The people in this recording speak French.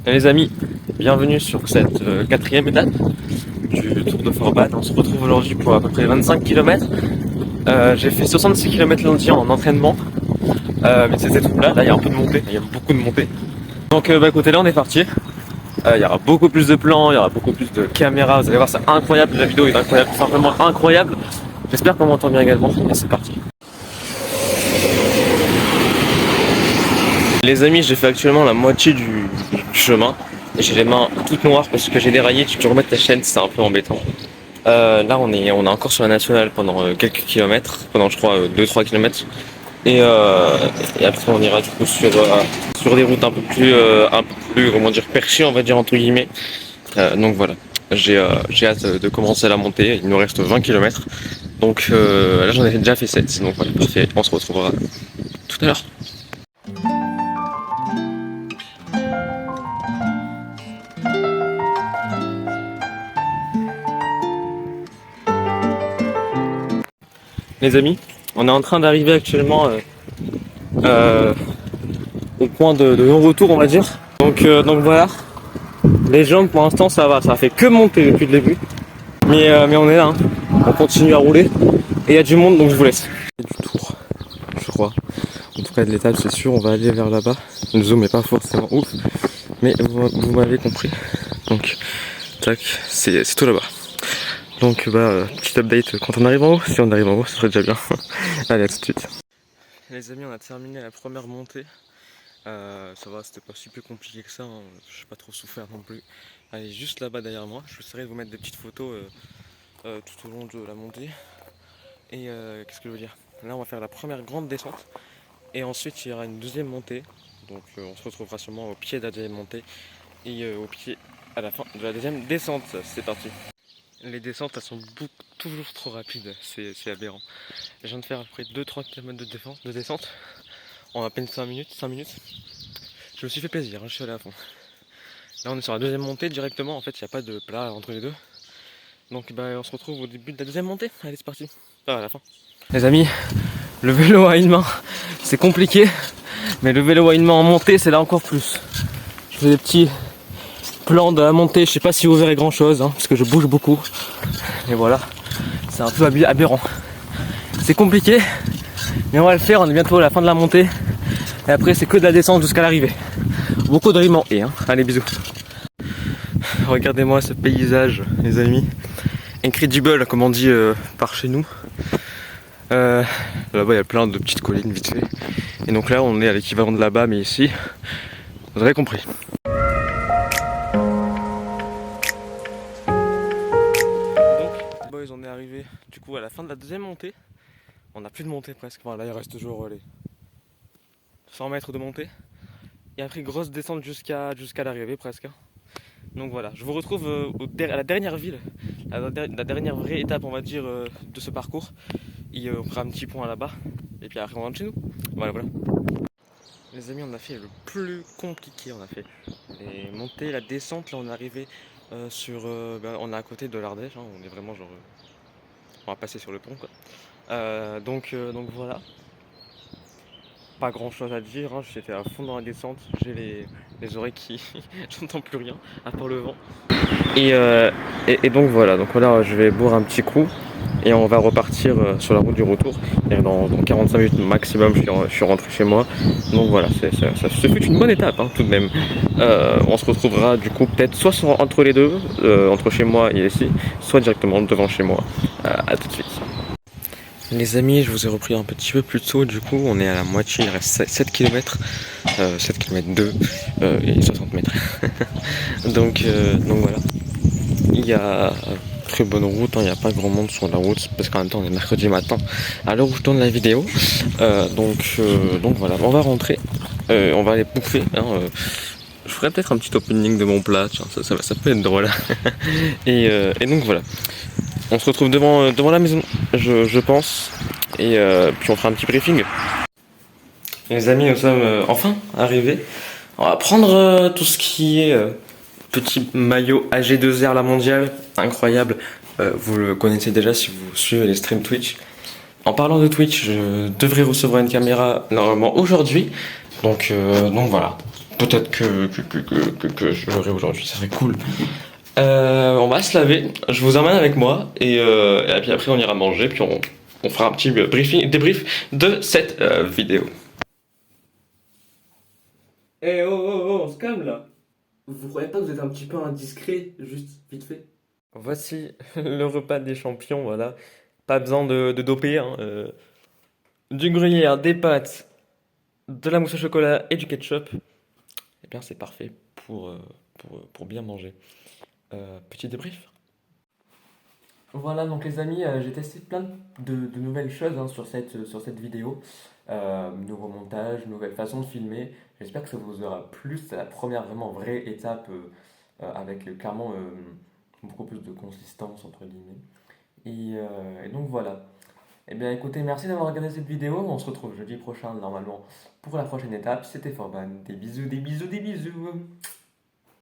Les amis, bienvenue sur cette quatrième étape du Tour de Forbad. On se retrouve aujourd'hui pour à peu près 25 km. J'ai fait 66 km lundi en entraînement, mais c'était tout plat. Là il y a un peu de montée, il y a beaucoup de montée. Donc écoutez, là on est parti. Il y aura beaucoup plus de plans, il y aura beaucoup plus de caméras. Vous allez voir, c'est incroyable, la vidéo est incroyable, simplement incroyable. J'espère qu'on m'entend bien également, et c'est parti. Les amis, j'ai fait actuellement la moitié du chemin. J'ai les mains toutes noires parce que j'ai déraillé, j'ai dû remettre la chaîne, c'est un peu embêtant. Là on est encore sur la nationale pendant quelques kilomètres, pendant je crois 2-3 kilomètres. Et après on ira du coup sur des routes un peu plus comment dire perchées, on va dire entre guillemets. Donc voilà, j'ai hâte de commencer la montée, il nous reste 20 kilomètres. Donc là j'en ai déjà fait 7, donc voilà, parfait, on se retrouvera tout à l'heure. Les amis, on est en train d'arriver actuellement au point de non-retour, on va dire. Donc voilà, les jambes pour l'instant ça va, ça fait que monter depuis le début. Mais on est là, hein. On continue à rouler et il y a du monde donc je vous laisse. Du tour, je crois. En tout cas de l'étape c'est sûr, on va aller vers là-bas. Le zoom est pas forcément ouf, mais vous m'avez compris. Donc tac, c'est tout là-bas. Donc petit update quand on arrive en haut, si on arrive en haut ce serait déjà bien. Allez, à tout de suite. Les amis, on a terminé la première montée. Ça va, c'était pas super compliqué que ça, hein. J'ai pas trop souffert non plus. Elle est juste là-bas derrière moi. Je vais essayer de vous mettre des petites photos tout au long de la montée. Et qu'est-ce que je veux dire? Là on va faire la première grande descente. Et ensuite il y aura une deuxième montée. Donc on se retrouvera sûrement au pied de la deuxième montée. Et au pied à la fin de la deuxième descente. C'est parti. Les descentes elles sont toujours trop rapides, c'est aberrant. Je viens de faire à peu près 2-3 km de descente en à peine 5 minutes. Je me suis fait plaisir, hein, je suis allé à fond. Là on est sur la deuxième montée directement, en fait il n'y a pas de plat entre les deux. Donc on se retrouve au début de la deuxième montée, allez c'est parti, à la fin. Les amis, le vélo à une main c'est compliqué, mais le vélo à une main en montée c'est là encore plus. Je fais des petits plans de la montée, je sais pas si vous verrez grand chose, hein, parce que je bouge beaucoup. Et voilà, c'est un peu aberrant. C'est compliqué, mais on va le faire, on est bientôt à la fin de la montée. Et après c'est que de la descente jusqu'à l'arrivée. Beaucoup de rimes en et, hein. Allez bisous. Regardez-moi ce paysage les amis. Incredible comme on dit par chez nous. Là-bas il y a plein de petites collines vite fait. Et donc là on est à l'équivalent de là-bas mais ici, vous avez compris. Donc boys on est arrivé du coup à la fin de la deuxième montée. On n'a plus de montée presque, enfin là il reste toujours les 100 mètres de montée. Et après grosse descente jusqu'à l'arrivée presque. Donc voilà, je vous retrouve à la dernière ville, la dernière vraie étape on va dire de ce parcours. Et on fera un petit point là-bas. Et puis après on rentre chez nous. Voilà. Les amis, on a fait le plus compliqué, on a fait les montées, la descente. Là on est arrivé on est à côté de l'Ardèche, hein. On est vraiment genre on va passer sur le pont quoi. Donc voilà. Pas grand chose à dire, hein. J'étais à fond dans la descente, j'ai les oreilles qui j'entends plus rien à part le vent. Et donc voilà, je vais boire un petit coup et on va repartir sur la route du retour. Et dans 45 minutes maximum je suis rentré chez moi. Donc voilà, ça fut une bonne étape hein, tout de même. On se retrouvera du coup peut-être soit entre les deux, entre chez moi et ici, soit directement devant chez moi. À tout de suite. Les amis, je vous ai repris un petit peu plus tôt, du coup on est à la moitié, il reste 7 km, 7 km 2 et 60 mètres. donc voilà, il y a très bonne route, hein. Il n'y a pas grand monde sur la route parce qu'en même temps on est mercredi matin à l'heure où je tourne la vidéo. Donc voilà, on va rentrer, on va aller bouffer. Hein, je ferai peut-être un petit opening de mon plat, tiens, ça peut être drôle. et donc voilà. On se retrouve devant la maison, je pense, et puis on fera un petit briefing. Les amis, nous sommes enfin arrivés. On va prendre tout ce qui est petit maillot AG2R la mondiale, incroyable. Vous le connaissez déjà si vous suivez les streams Twitch. En parlant de Twitch, je devrais recevoir une caméra normalement aujourd'hui. Donc voilà, Peut-être que je l'aurai aujourd'hui, ça serait cool. On va se laver, je vous emmène avec moi et puis après on ira manger, puis on fera un petit briefing, débrief de cette vidéo. Eh oh oh oh, on se calme là. Vous croyez pas que vous êtes un petit peu indiscret, juste vite fait? Voici le repas des champions, voilà. Pas besoin de doper, hein. Du gruyère, des pâtes, de la mousse au chocolat et du ketchup. Eh bien c'est parfait pour bien manger. Petit débrief. Voilà, donc les amis, j'ai testé plein de nouvelles choses hein, sur cette vidéo. Nouveau montage, nouvelle façon de filmer. J'espère que ça vous aura plu. C'est la première vraiment vraie étape avec clairement beaucoup plus de consistance entre guillemets. Et donc voilà. Eh bien écoutez, merci d'avoir regardé cette vidéo. On se retrouve jeudi prochain normalement pour la prochaine étape. C'était Forban. Des bisous, des bisous, des bisous.